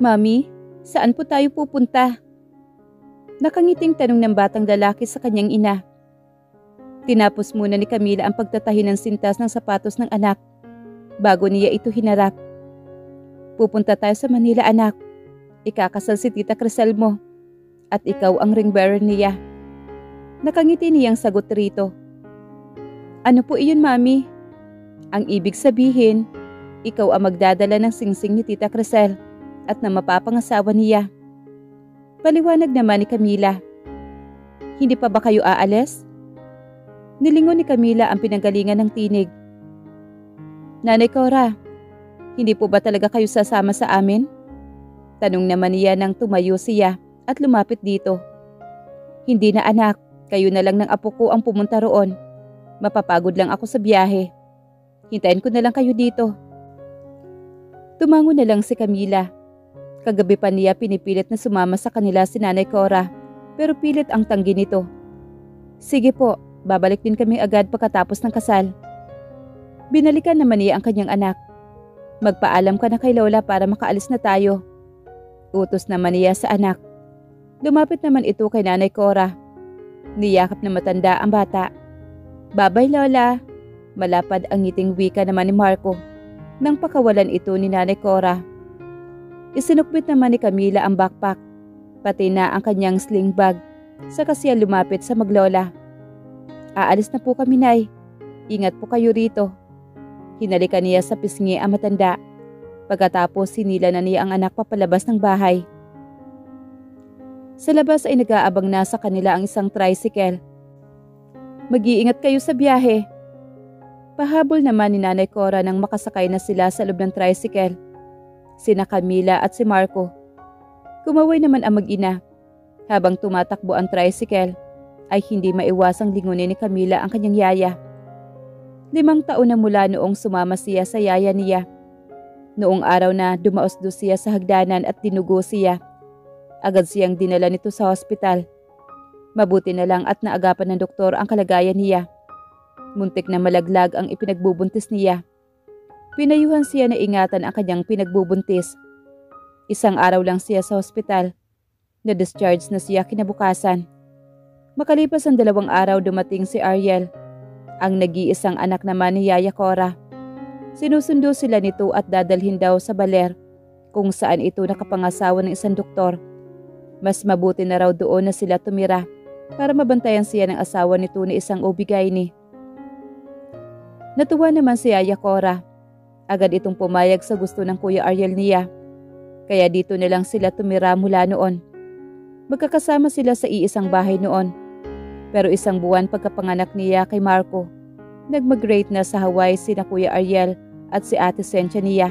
Mami, saan po tayo pupunta? Nakangiting tanong ng batang lalaki sa kanyang ina. Tinapos muna ni Camila ang pagtatahi ng sintas ng sapatos ng anak bago niya ito hinarap. Pupunta tayo sa Manila, anak. Ikakasal si Tita Crisel mo at ikaw ang ring bearer niya. Nakangiti niyang sagot rito. Ano po iyon, Mami? Ang ibig sabihin, ikaw ang magdadala ng singsing ni Tita Crisel at na mapapangasawa niya. Paliwanag naman ni Camila. Hindi pa ba kayo aalis? Nilingon ni Camila ang pinanggalingan ng tinig. Nanay Cora, hindi po ba talaga kayo sasama sa amin? Tanong naman niya nang tumayo siya at lumapit dito. Hindi na anak, kayo na lang ng apo ko ang pumunta roon. Mapapagod lang ako sa biyahe. Hintayin ko na lang kayo dito. Tumango na lang si Camila. Kagabi pa niya pinipilit na sumama sa kanila si Nanay Cora, pero pilit ang tanggi nito. Sige po, babalik din kami agad pagkatapos ng kasal. Binalikan naman niya ang kanyang anak. Magpaalam ka na kay Lola para makaalis na tayo. Utos naman niya sa anak. Lumapit naman ito kay Nanay Cora. Niyakap na matanda ang bata. Babay Lola. Malapad ang ngiting wika naman ni Marco nang pakawalan ito ni Nanay Cora. Isinukbit naman ni Camila ang backpack, pati na ang kanyang sling bag, saka siya lumapit sa maglola. Aalis na po kami, Nay. Ingat po kayo rito. Hinalikan niya sa pisngi ang matanda. Pagkatapos sinila na niya ang anak papalabas ng bahay. Sa labas ay nag-aabang na sa kanila ang isang tricycle. Mag-iingat kayo sa biyahe. Pahabol naman ni Nanay Cora nang makasakay na sila sa loob ng tricycle. Sina Camila at si Marco. Kumaway naman ang mag-ina. Habang tumatakbo ang tricycle, ay hindi maiwasang lingunin ni Camila ang kanyang yaya. 5 taon na mula noong sumama siya sa yaya niya. Noong araw na dumaosdo siya sa hagdanan at dinugo siya, agad siyang dinala nito sa hospital. Mabuti na lang at naagapan ng doktor ang kalagayan niya. Muntik na malaglag ang ipinagbubuntis niya. Pinayuhan siya na ingatan ang kanyang pinagbubuntis. 1 araw lang siya sa hospital. Na-discharge na siya kinabukasan. Makalipas ang 2 araw dumating si Ariel, ang nag-iisang anak naman ni Yaya Cora. Sinusundo sila nito at dadalhin daw sa Baler, kung saan ito nakapangasawa ng isang doktor. Mas mabuti na raw doon na sila tumira para mabantayan siya ng asawa nito na isang OB-GYN. Natuwa naman si Yaya Cora. Agad itong pumayag sa gusto ng Kuya Ariel niya. Kaya dito na lang sila tumira mula noon. Magkakasama sila sa iisang bahay noon. Pero 1 buwan pagkapanganak niya kay Marco, nag-migrate na sa Hawaii sina Kuya Ariel at si Ate Sentia niya.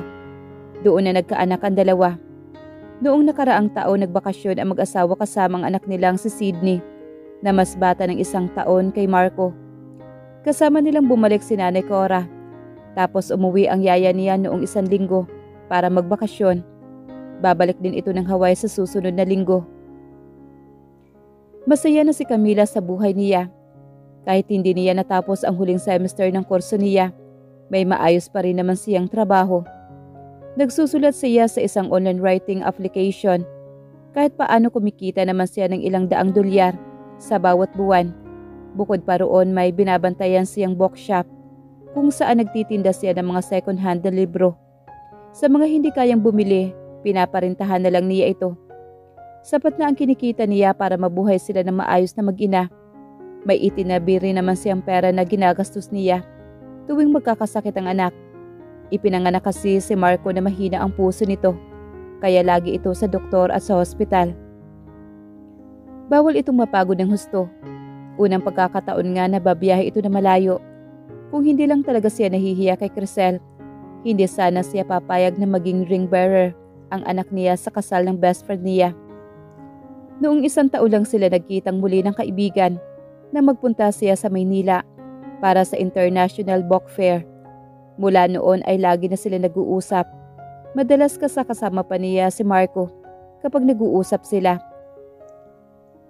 Doon na nagkaanak ang dalawa. Noong nakaraang taon nagbakasyon ang mag-asawa kasamang anak nilang si Sydney, na mas bata ng 1 taon kay Marco. Kasama nilang bumalik si Nanay Cora. Tapos umuwi ang yaya niya noong 1 linggo para magbakasyon. Babalik din ito ng Hawaii sa susunod na linggo. Masaya na si Camila sa buhay niya. Kahit hindi niya natapos ang huling semester ng kurso niya, may maayos pa rin naman siyang trabaho. Nagsusulat siya sa isang online writing application. Kahit paano kumikita naman siya ng ilang daang dolyar sa bawat buwan. Bukod pa roon may binabantayan siyang bookshop kung saan nagtitinda siya ng mga second-hand na libro. Sa mga hindi kayang bumili, pinaparintahan na lang niya ito. Sapat na ang kinikita niya para mabuhay sila ng maayos na mag-ina. May itinabi rin naman siyang pera na ginagastos niya tuwing magkakasakit ang anak. Ipinanganak kasi si Marco na mahina ang puso nito, kaya lagi ito sa doktor at sa hospital. Bawal itong mapagod ng husto. Unang pagkakataon nga na babiyahe ito na malayo. Kung hindi lang talaga siya nahihiya kay Crisel, hindi sana siya papayag na maging ring bearer ang anak niya sa kasal ng best friend niya. Noong 1 taon lang sila nagkitang muli ng kaibigan na magpunta siya sa Maynila para sa International Book Fair. Mula noon ay lagi na sila nag-uusap. Madalas kasama pa niya si Marco kapag nag-uusap sila.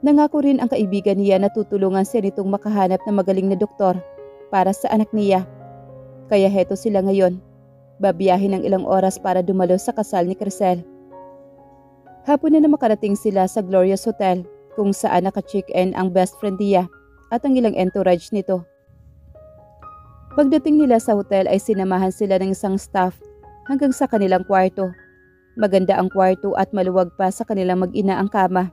Nangako rin ang kaibigan niya na tutulungan siya nitong makahanap ng magaling na doktor para sa anak niya. Kaya heto sila ngayon, babiyahin ng ilang oras para dumalo sa kasal ni Crisel. Hapon na makarating sila sa Glorious Hotel kung saan naka-check-in ang best friend niya at ang ilang entourage nito. Pagdating nila sa hotel ay sinamahan sila ng isang staff hanggang sa kanilang kwarto. Maganda ang kwarto at maluwag pa sa kanilang mag-ina ang kama.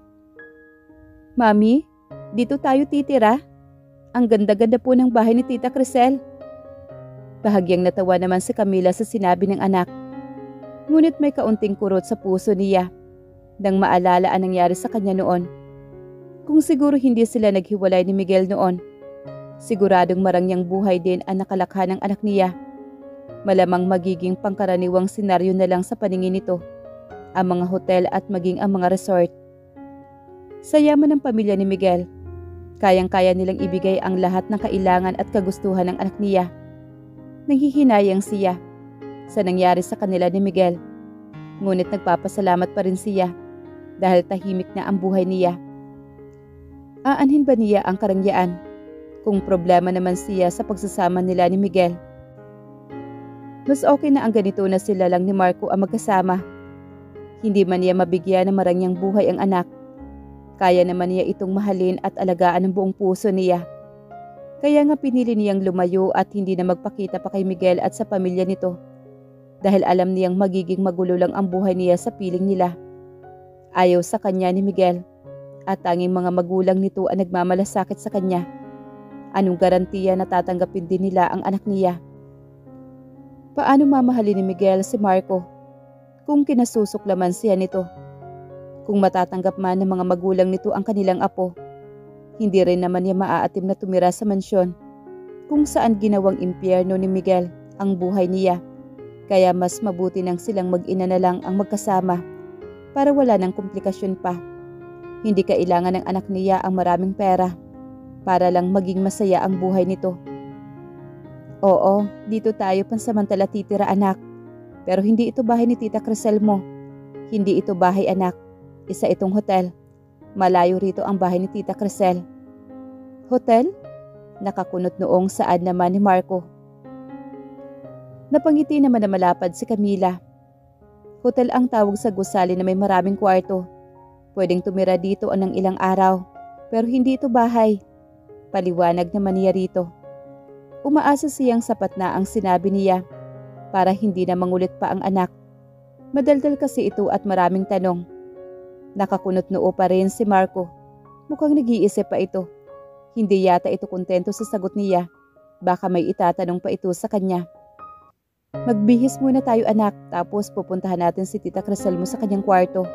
"Mami, dito tayo titira. Ang ganda-ganda po ng bahay ni Tita Crisel." Bahagyang natawa naman si Camila sa sinabi ng anak. Ngunit may kaunting kurot sa puso niya nang maalala ang nangyari sa kanya noon. Kung siguro hindi sila naghiwalay ni Miguel noon, siguradong marangyang buhay din ang nakalakha ng anak niya. Malamang magiging pangkaraniwang senaryo na lang sa paningin nito ang mga hotel at maging ang mga resort. Sa yaman ng pamilya ni Miguel, kayang-kaya nilang ibigay ang lahat ng kailangan at kagustuhan ng anak niya. Nanghihinayang siya sa nangyari sa kanila ni Miguel, ngunit nagpapasalamat pa rin siya dahil tahimik na ang buhay niya. Aanhin ba niya ang karangyaan kung problema naman siya sa pagsasama nila ni Miguel? Mas okay na ang ganito na sila lang ni Marco ang magkasama. Hindi man niya mabigyan ng marangyang buhay ang anak, kaya naman niya itong mahalin at alagaan ng buong puso niya. Kaya nga pinili niyang lumayo at hindi na magpakita pa kay Miguel at sa pamilya nito dahil alam niyang magiging magulo lang ang buhay niya sa piling nila. Ayaw sa kanya ni Miguel at tanging mga magulang nito ang nagmamalasakit sa kanya. Anong garantiya na tatanggapin din nila ang anak niya? Paano mamahalin ni Miguel si Marco kung kinasusuklaman siya nito? Kung matatanggap man ng mga magulang nito ang kanilang apo, hindi rin naman niya maaatim na tumira sa mansyon kung saan ginawang impyerno ni Miguel ang buhay niya. Kaya mas mabuti nang silang mag-ina na lang ang magkasama para wala ng komplikasyon pa. Hindi kailangan ng anak niya ang maraming pera para lang maging masaya ang buhay nito. Oo, dito tayo pansamantala titira anak. Pero hindi ito bahay ni Tita Crisel mo. Hindi ito bahay anak. Isa itong hotel. Malayo rito ang bahay ni Tita Crisel. Hotel? Nakakunot noong saad naman ni Marco. Napangiti naman na malapad si Camila. Hotel ang tawag sa gusali na may maraming kwarto. Pwedeng tumira dito ng ilang araw. Pero hindi ito bahay. Paliwanag naman niya rito. Umaasa siyang sapat na ang sinabi niya para hindi na mangulit pa ang anak. Madaldal kasi ito at maraming tanong. Nakakunot noo pa rin si Marco. Mukhang nag-iisip pa ito. Hindi yata ito kontento sa sagot niya. Baka may itatanong pa ito sa kanya. Magbihis muna tayo anak, tapos pupuntahan natin si Tita Crisel mo sa kanyang kwarto.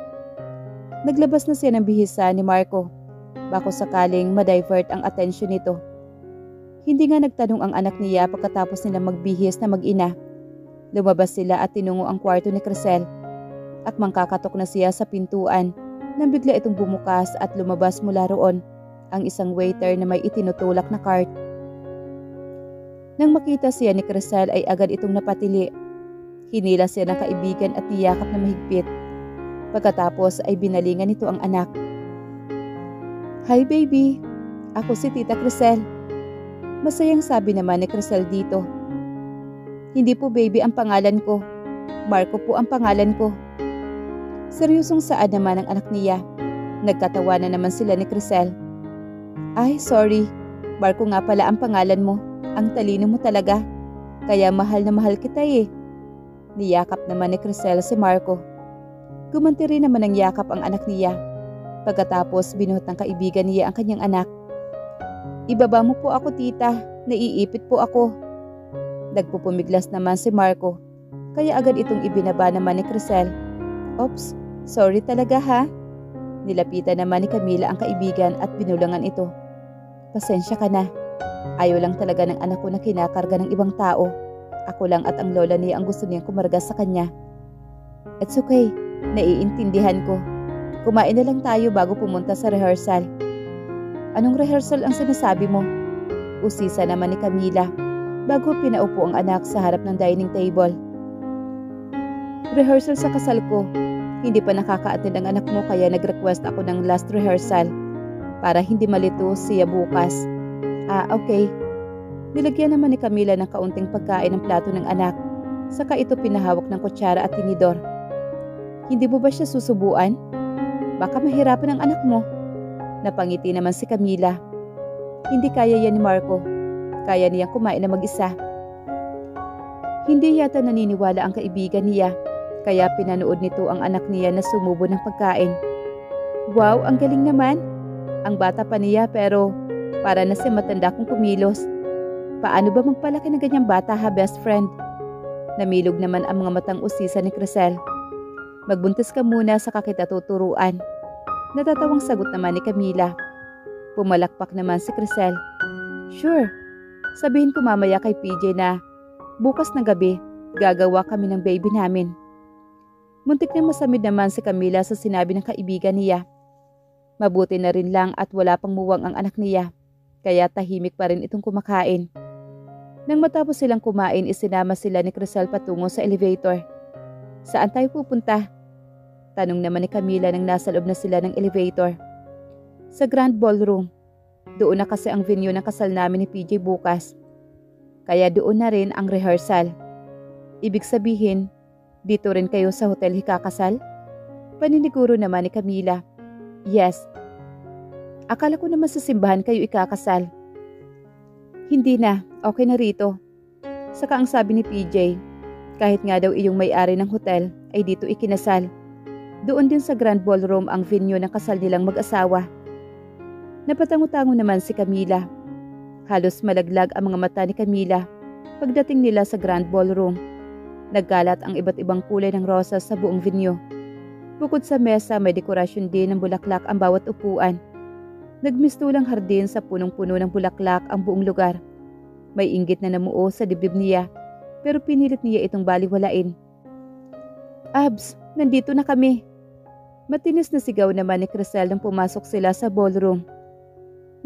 Naglabas na siya ng bihisa ni Marco. Bako sakaling ma-divert ang atensyon nito. Hindi nga nagtanong ang anak niya pagkatapos nila magbihis na mag-ina. Lumabas sila at tinungo ang kwarto ni Crisel. At mangkakatok na siya sa pintuan nang bigla itong bumukas at lumabas mula roon ang isang waiter na may itinutulak na cart. Nang makita siya ni Crisel ay agad itong napatili. Hinila siya ng kaibigan at niyakap na mahigpit. Pagkatapos ay binalingan nito ang anak. "Hi baby, ako si Tita Crisel." Masayang sabi naman ni Crisel dito. "Hindi po baby ang pangalan ko. Marco po ang pangalan ko." Seryosong saad naman ang anak niya. Nagkatawanan naman sila ni Crisel. "Ay, sorry. Marco nga pala ang pangalan mo. Ang talino mo talaga. Kaya mahal na mahal kita eh." Niyakap naman ni Crisel si Marco. Gumanti rin naman ng yakap ang anak niya. Pagkatapos binuhat ng kaibigan niya ang kanyang anak. "Ibaba mo po ako tita. Naiipit po ako." Nagpupumiglas naman si Marco. Kaya agad itong ibinaba naman ni Crisel. "Oops, sorry talaga ha." Nilapitan naman ni Camila ang kaibigan at binulangan ito. "Pasensya ka na. Ayaw lang talaga ng anak ko na kinakarga ng ibang tao. Ako lang at ang lola niya ang gusto niyang kumarga sa kanya." "It's okay. Naiintindihan ko. Kumain na lang tayo bago pumunta sa rehearsal." "Anong rehearsal ang sinasabi mo?" Usisa naman ni Camila bago pinaupo ang anak sa harap ng dining table. "Rehearsal sa kasal ko. Hindi pa nakaka-attend ang anak mo kaya nag-request ako ng last rehearsal para hindi malito siya bukas." "Ah, okay." Nilagyan naman ni Camila ng kaunting pagkain ng plato ng anak. Saka ito pinahawak ng kutsara at tinidor. "Hindi mo ba siya susubuan? Baka mahirapan ang anak mo. Napangiti naman si Camila. Hindi kaya yan ni Marco. Kaya niyang kumain na mag-isa. Hindi yata naniniwala ang kaibigan niya, kaya pinanood nito ang anak niya na sumubo ng pagkain. Wow, ang galing naman. Ang bata pa niya pero para na si matanda kong kumilos. Paano ba magpalaki ng ganyang bata ha, best friend? Namilog naman ang mga matang usisa ni Crisel. Magbuntis ka muna saka kita tuturuan. Natatawang sagot naman ni Camila. Pumalakpak naman si Crisel. Sure, sabihin ko mamaya kay PJ na bukas na gabi gagawa kami ng baby namin. Muntik na masamid naman si Camila sa sinabi ng kaibigan niya. Mabuti na rin lang at wala pang muwang ang anak niya, kaya tahimik pa rin itong kumakain. Nang matapos silang kumain, isinama sila ni Crisel patungo sa elevator. Saan tayo pupunta? Tanong naman ni Camila nang nasa loob na sila ng elevator. Sa Grand Ballroom. Doon na kasi ang venue ng kasal namin ni PJ bukas. Kaya doon na rin ang rehearsal. Ibig sabihin, dito rin kayo sa hotel hikakasal? Paniniguro naman ni Camila. Yes. Akala ko naman sa simbahan kayo ikakasal. Hindi na, okay na rito. Saka ang sabi ni PJ, kahit nga daw iyong may-ari ng hotel ay dito ikinasal. Doon din sa Grand Ballroom ang venue ng kasal nilang mag-asawa. Napatango-tango naman si Camila. Halos malaglag ang mga mata ni Camila pagdating nila sa Grand Ballroom. Nagkalat ang iba't ibang kulay ng rosas sa buong venue. Bukod sa mesa, may dekorasyon din ng bulaklak ang bawat upuan. Nagmistulang hardin sa punong-puno ng bulaklak ang buong lugar. May inggit na namuo sa dibdib niya, pero pinilit niya itong baliwalain. Abs, nandito na kami. Matinis na sigaw naman ni Crisel nang pumasok sila sa ballroom.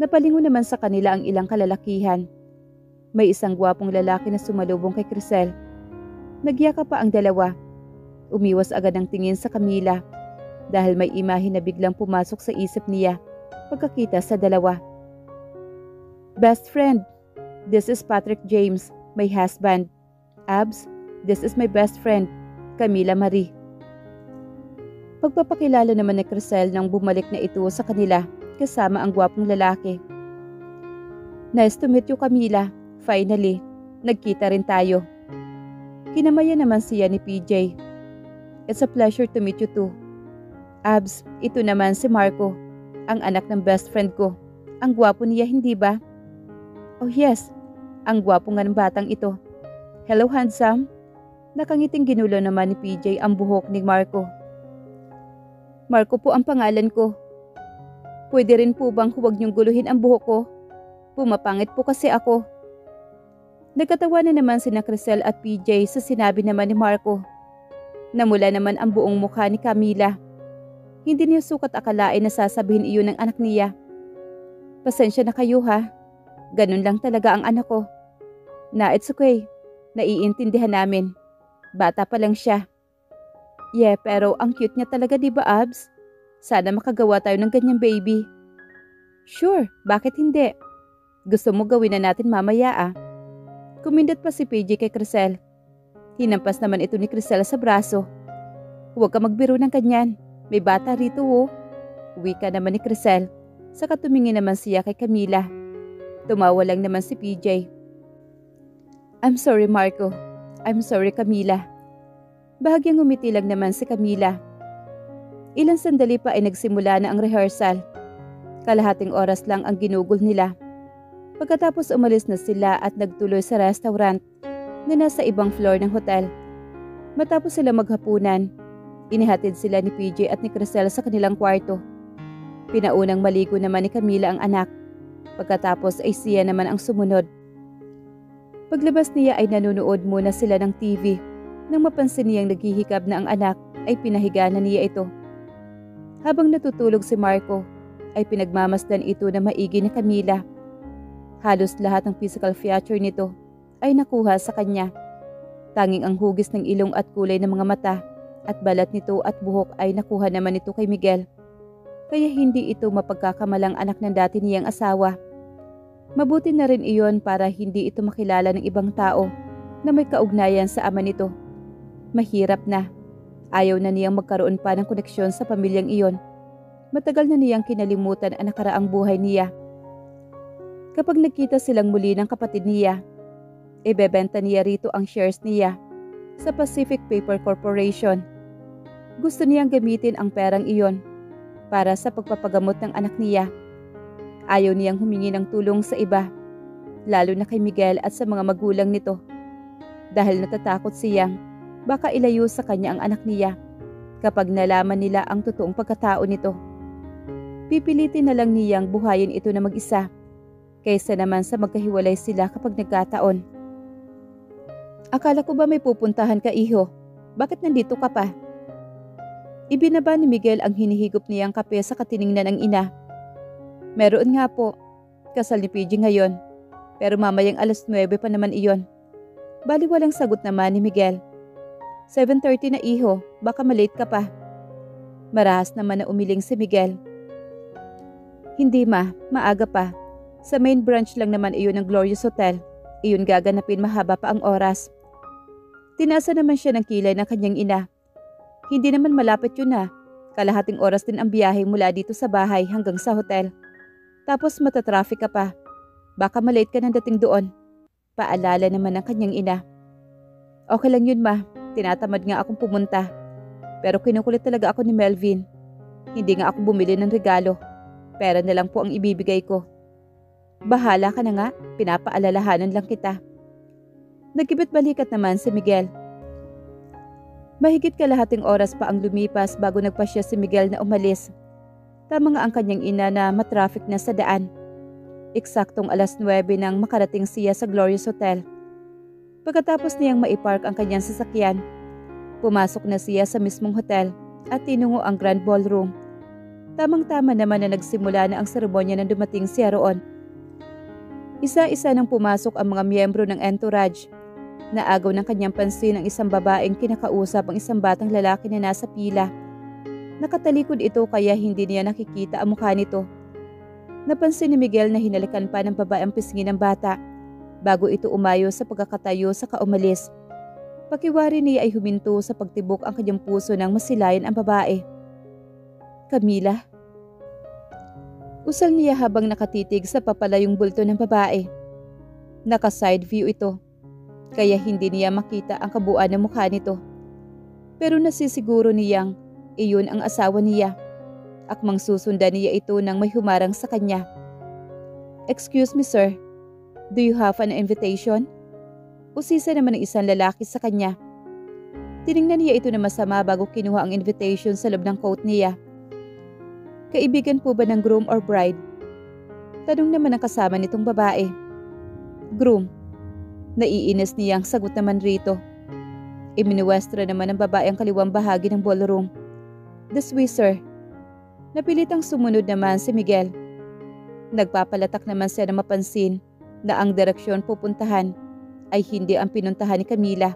Napalingon naman sa kanila ang ilang kalalakihan. May isang gwapong lalaki na sumalubong kay Crisel. Nagyaka pa ang dalawa. Umiwas agad ang tingin sa Camila dahil may imahe na biglang pumasok sa isip niya pagkakita sa dalawa. Best friend, this is Patrick James, my husband. Abs, this is my best friend, Camila Marie. Pagpapakilala naman ni Crisel nang bumalik na ito sa kanila kasama ang gwapong lalaki. Nice to meet you, Camila. Finally, nagkita rin tayo. Kinamayan naman siya ni PJ. It's a pleasure to meet you too. Abs, ito naman si Marco, ang anak ng best friend ko. Ang gwapo niya, hindi ba? Oh yes, ang gwapo nga ng batang ito. Hello, handsome. Nakangiting ginulo naman ni PJ ang buhok ni Marco. Marco po ang pangalan ko. Pwede rin po bang huwag niyong guluhin ang buhok ko? Pumapangit po kasi ako. Nagkatawanan naman sina Crisel at PJ sa sinabi naman ni Marco. Namula naman ang buong mukha ni Camila. Hindi niya sukat akalain na sasabihin iyon ng anak niya. Pasensya na kayo ha. Ganun lang talaga ang anak ko. Na it's okay. Naiintindihan namin. Bata pa lang siya. Yeah, pero ang cute niya talaga, di ba, Abs? Sana makagawa tayo ng ganyang baby. Sure, bakit hindi? Gusto mo gawin na natin mamaya ah. Kumindot pa si PJ kay Crisel. Hinampas naman ito ni Crisel sa braso. Huwag ka magbiro ng kanyan. May bata rito oh. Wika naman ni Crisel. Saka tumingin naman siya kay Camila. Tumawa lang naman si PJ. I'm sorry, Marco. I'm sorry, Camila. Bahagyang ngumiti lang naman si Camila. Ilang sandali pa ay nagsimula na ang rehearsal. Kalahating oras lang ang ginugol nila. Pagkatapos umalis na sila at nagtuloy sa restaurant na nasa ibang floor ng hotel. Matapos sila maghapunan, inihatid sila ni PJ at ni Crisel sa kanilang kwarto. Pinaunang maligo naman ni Camila ang anak. Pagkatapos ay siya naman ang sumunod. Paglabas niya ay nanonood muna sila ng TV. Nang mapansin niyang naghihikab na ang anak, ay pinahiga na niya ito. Habang natutulog si Marco, ay pinagmamasdan ito na maigi ni Camila. Halos lahat ng physical feature nito ay nakuha sa kanya. Tanging ang hugis ng ilong at kulay ng mga mata at balat nito at buhok ay nakuha naman ito kay Miguel. Kaya hindi ito mapagkakamalang anak ng dati niyang asawa. Mabuti na rin iyon para hindi ito makilala ng ibang tao na may kaugnayan sa ama nito. Mahirap na. Ayaw na niyang magkaroon pa ng koneksyon sa pamilyang iyon. Matagal na niyang kinalimutan ang nakaraang buhay niya. Kapag nagkita silang muli ng kapatid niya, ibebenta niya rito ang shares niya sa Pacific Paper Corporation. Gusto niyang gamitin ang perang iyon para sa pagpapagamot ng anak niya. Ayaw niyang humingi ng tulong sa iba, lalo na kay Miguel at sa mga magulang nito, dahil natatakot siyang baka ilayo sa kanya ang anak niya kapag nalaman nila ang totoong pagkatao nito. Pipilitin na lang niyang buhayin ito na mag-isa, kaysa naman sa magkahiwalay sila kapag nagkataon. Akala ko ba may pupuntahan ka, iho? Bakit nandito ka pa? Ibinaba ni Miguel ang hinihigop niyang kape sa katiningnan ng ina. Meron nga po, kasal ni PG ngayon, pero mamayang 9:00 pa naman iyon. Bali walang sagot naman ni Miguel. 7:30 na, iho, baka malate ka pa. Marahas naman na umiling si Miguel. Hindi ma, maaga pa. Sa main branch lang naman iyon ng Glorious Hotel. Iyon gaganapin, mahaba pa ang oras. Tinasa naman siya ng kilay ng kanyang ina. Hindi naman malapit yun na. Kalahating oras din ang biyahe mula dito sa bahay hanggang sa hotel. Tapos matatraffic ka pa. Baka malate ka ng dating doon. Paalala naman ng kanyang ina. Okay lang yun ma, tinatamad nga akong pumunta. Pero kinukulit talaga ako ni Melvin. Hindi nga ako bumili ng regalo. Pera na lang po ang ibibigay ko. Bahala ka na nga, pinapaalalahanan lang kita. Nagkibit balikat naman si Miguel. Mahigit kalahating oras pa ang lumipas bago nagpasya si Miguel na umalis. Tama nga ang kanyang ina na matraffic na sa daan. Eksaktong 9:00 nang makarating siya sa Glorious Hotel. Pagkatapos niyang maipark ang kanyang sasakyan, pumasok na siya sa mismong hotel at tinungo ang Grand Ballroom. Tamang-tama naman na nagsimula na ang seremonya nang dumating siya roon. Isa-isa nang pumasok ang mga miyembro ng entourage. Naagaw ng kanyang pansin ang isang babaeng kinakausap ang isang batang lalaki na nasa pila. Nakatalikod ito kaya hindi niya nakikita ang mukha nito. Napansin ni Miguel na hinalikan pa ng babae ang pisngi ng bata bago ito umayo sa pagkakatayo sa kaumalis. Pakiwari niya ay huminto sa pagtibok ang kanyang puso nang masilayan ang babae. Camila? Usal niya habang nakatitig sa papalayong bulto ng babae. Naka-side view ito, kaya hindi niya makita ang kabuuan ng mukha nito. Pero nasisiguro niyang iyon ang asawa niya. Akmang susundan niya ito nang may humarang sa kanya. Excuse me sir, do you have an invitation? Usisa naman ng isang lalaki sa kanya. Tiningnan niya ito na masama bago kinuha ang invitation sa loob ng coat niya. Kaibigan po ba ng groom or bride? Tanong naman ang kasama nitong babae. Groom. Naiinis niyang sagot naman rito. Iminuwestra naman ng babae ang kaliwang bahagi ng ballroom. This way sir. Napilitang sumunod naman si Miguel. Nagpapalatak naman siya na mapansin na ang direksyon pupuntahan ay hindi ang pinuntahan ni Camila.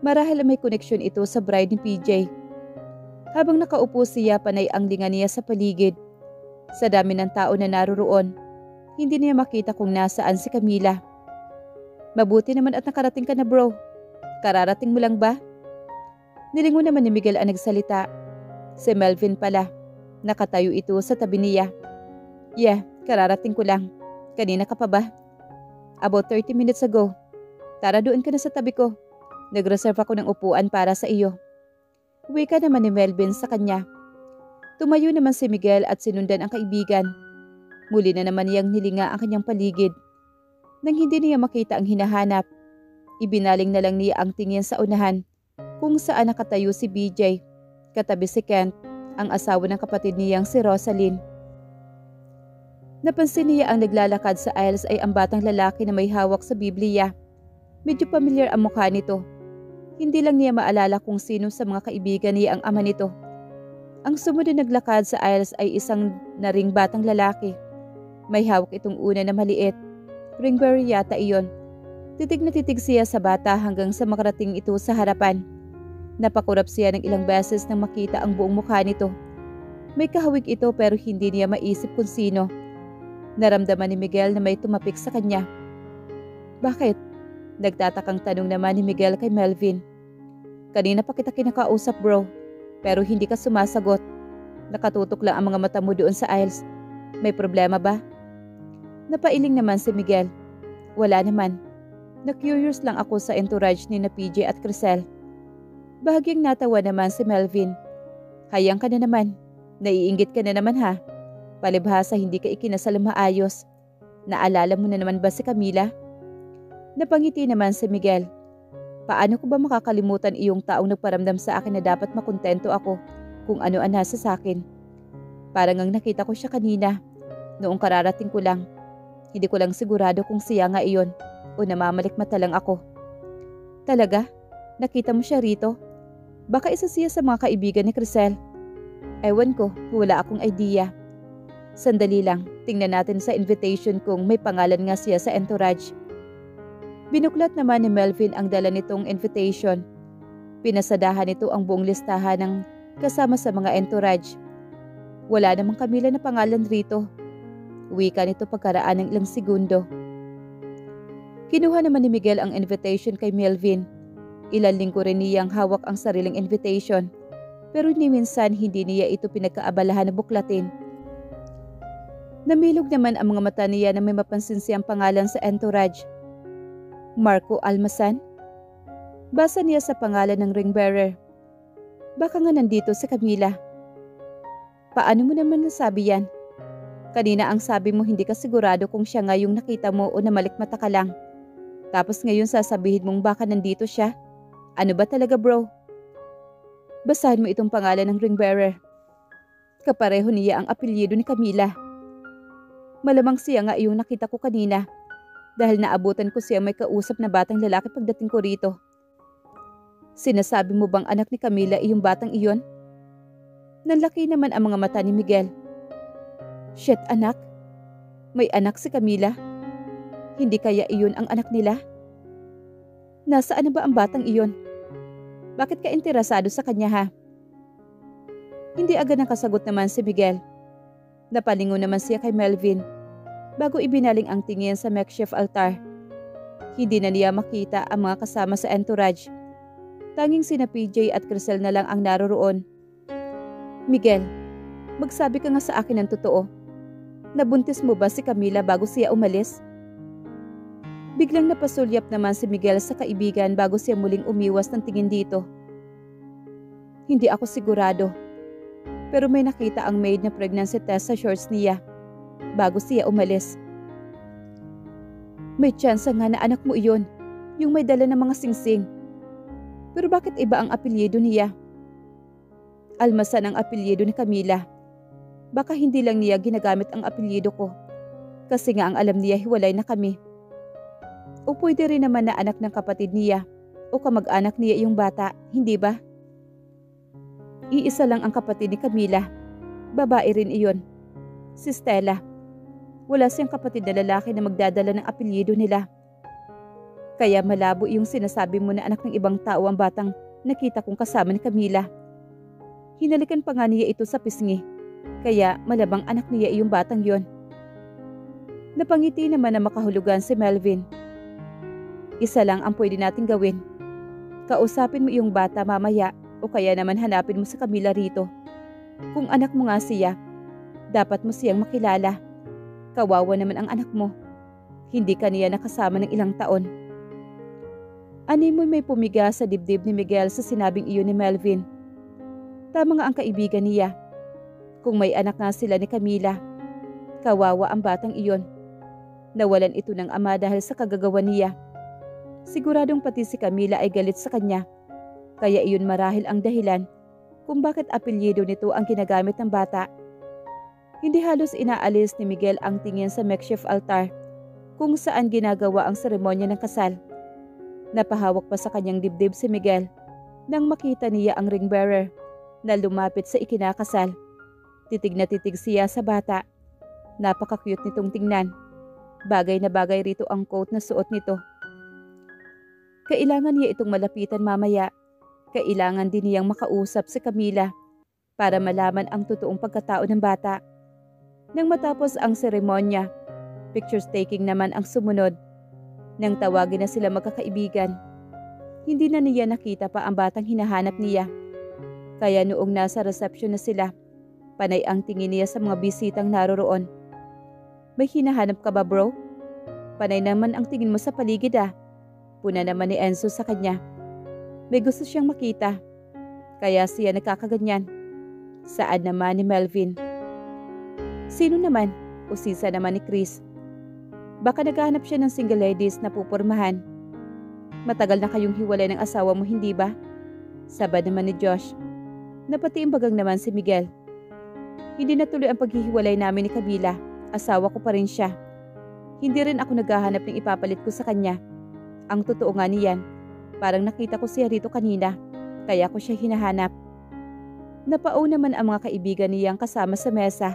Marahil may koneksyon ito sa bride ni PJ. Habang nakaupo siya, panay ang linga niya sa paligid. Sa dami ng tao na naroroon, hindi niya makita kung nasaan si Camila. Mabuti naman at nakarating ka na bro. Kararating mo lang ba? Nilingon naman ni Miguel ang nagsalita. Si Melvin pala. Nakatayo ito sa tabi niya. Yeah, kararating ko lang. Kanina ka pa ba? About 30 minutes ago. Tara doon ka na sa tabi ko. Nag-reserve ako ng upuan para sa iyo. Wika naman ni Melvin sa kanya. Tumayo naman si Miguel at sinundan ang kaibigan. Muli na naman niyang nilinga ang kanyang paligid. Nang hindi niya makita ang hinahanap, ibinaling na lang niya ang tingin sa unahan kung saan nakatayo si BJ. Katabi si Kent, ang asawa ng kapatid niyang si Rosaline. Napansin niya ang naglalakad sa aisles ay ang batang lalaki na may hawak sa Biblia. Medyo pamilyar ang mukha nito. Hindi lang niya maalala kung sino sa mga kaibigan niya ang ama nito. Ang sumunod naglakad sa aisles ay isang naring batang lalaki. May hawak itong una na maliit. Ringberry yata iyon. Titig na titig siya sa bata hanggang sa makarating ito sa harapan. Napakurap siya ng ilang beses nang makita ang buong mukha nito. May kahawig ito pero hindi niya maisip kung sino. Naramdaman ni Miguel na may tumapik sa kanya. Bakit? Nagtatakang tanong naman ni Miguel kay Melvin. Kanina pa kita kinakausap bro, pero hindi ka sumasagot. Nakatutok lang ang mga mata mo doon sa aisles. May problema ba? Napailing naman si Miguel. Wala naman. Na-curious lang ako sa entourage ni na PJ at Crisel. Bahagyang natawa naman si Melvin. Hayang ka na naman. Naiinggit ka na naman ha. Palibhasa hindi ka ikinasal maayos. Naalala mo na naman ba si Camila? Napangiti naman si Miguel. Paano ko ba makakalimutan iyong taong nagparamdam sa akin na dapat makontento ako kung ano ang nasa sakin? Parang ang nakita ko siya kanina. Noong kararating ko lang. Hindi ko lang sigurado kung siya nga iyon o namamalikmata lang ako. Talaga? Nakita mo siya rito? Baka isa siya sa mga kaibigan ni Crisel. Ewan ko, wala akong idea. Sandali lang, tingnan natin sa invitation kung may pangalan nga siya sa entourage. Binuklat naman ni Melvin ang dala nitong invitation. Pinasadahan nito ang buong listahan ng kasama sa mga entourage. Wala namang Camila na pangalan rito. Wika nito pagkaraan ng ilang segundo. Kinuha naman ni Miguel ang invitation kay Melvin. Ilang linggo rin niyang hawak ang sariling invitation. Pero ni minsan hindi niya ito pinagkaabalahan na buklatin. Namilog naman ang mga mata niya na may mapansin siyang pangalan sa entourage. Marco Almasan? Basa niya sa pangalan ng ring bearer. Baka nga nandito si Camila. Paano mo naman nasabi yan? Kanina ang sabi mo hindi ka sigurado kung siya nga yung nakita mo o namalikmata ka lang. Tapos ngayon sasabihin mong baka nandito siya. Ano ba talaga bro? Basahin mo itong pangalan ng ring bearer. Kapareho niya ang apelyido ni Camila. Malamang siya nga yung nakita ko kanina. Dahil naabutan ko siya may kausap na batang lalaki pagdating ko rito. Sinasabi mo bang anak ni Camila ay yung batang iyon? Nanlaki naman ang mga mata ni Miguel. Shit, anak? May anak si Camila? Hindi kaya iyon ang anak nila? Nasaan na ba ang batang iyon? Bakit ka interesado sa kanya ha? Hindi agad nakasagot naman si Miguel. Napalingon naman siya kay Melvin bago ibinaling ang tingin sa makeshift altar. Hindi na niya makita ang mga kasama sa entourage. Tanging sina PJ at Crisel na lang ang naroroon. Miguel, magsabi ka nga sa akin ng totoo. Nabuntis mo ba si Camila bago siya umalis? Biglang napasulyap naman si Miguel sa kaibigan bago siya muling umiwas ng tingin dito. Hindi ako sigurado. Pero may nakita ang maid na pregnancy test sa shorts niya bago siya umalis. May tsansa nga na anak mo iyon, yung may dala ng mga singsing. Pero bakit iba ang apelyido niya? Almasan ang apelyido ni Camila. Baka hindi lang niya ginagamit ang apelyido ko. Kasi nga ang alam niya hiwalay na kami. O pwede rin naman na anak ng kapatid niya o kamag-anak niya yung bata, hindi ba? Iisa lang ang kapatid ni Camila. Babae rin iyon. Si Stella. Wala siyang kapatid na lalaki na magdadala ng apelyido nila. Kaya malabo yung sinasabi mo na anak ng ibang tao ang batang nakita kong kasama ni Camila. Hinalikan pa nga niya ito sa pisngi. Kaya malabang anak niya yung batang yon. Napangiti naman na makahulugan si Melvin. Isa lang ang pwede nating gawin. Kausapin mo yung bata mamaya o kaya naman hanapin mo sa Camila rito. Kung anak mo nga siya, dapat mo siyang makilala. Kawawa naman ang anak mo. Hindi ka niya nakasama ng ilang taon. Animoy may pumiga sa dibdib ni Miguel sa sinabing iyon ni Melvin. Tama nga ang kaibigan niya. Kung may anak nga sila ni Camila, kawawa ang batang iyon. Nawalan ito ng ama dahil sa kagagawa niya. Siguradong pati si Camila ay galit sa kanya. Kaya iyon marahil ang dahilan kung bakit apelyido nito ang ginagamit ng bata. Hindi halos inaalis ni Miguel ang tingin sa makeshift altar kung saan ginagawa ang seremonya ng kasal. Napahawak pa sa kanyang dibdib si Miguel nang makita niya ang ring bearer na lumapit sa ikinakasal. Titig na titig siya sa bata. Napaka-cute nitong tingnan. Bagay na bagay rito ang coat na suot nito. Kailangan niya itong malapitan mamaya. Kailangan din niyang makausap si Camila para malaman ang totoong pagkatao ng bata. Nang matapos ang seremonya, pictures taking naman ang sumunod. Nang tawagin na sila magkakaibigan, hindi na niya nakita pa ang batang hinahanap niya. Kaya noong nasa reception na sila, Panay ang tingin niya sa mga bisitang naroroon. May hinahanap ka ba, bro? Panay naman ang tingin mo sa paligid ah. Puna naman ni Enzo sa kanya. May gusto siyang makita. Kaya siya nagkakaganyan. Saan naman ni Melvin? Sino naman? Usisa naman ni Chris. Baka naghahanap siya ng single ladies na pupurmahan. Matagal na kayong hiwalay ng asawa mo, hindi ba? Sabad naman ni Josh. Napatiimbagang naman si Miguel. Hindi natuloy ang paghihiwalay namin ni Camila. Asawa ko pa rin siya. Hindi rin ako naghahanap ng ipapalit ko sa kanya. Ang totoo nga niyan, parang nakita ko siya rito kanina, kaya ko siya hinahanap. Napao naman ang mga kaibigan niyang kasama sa mesa.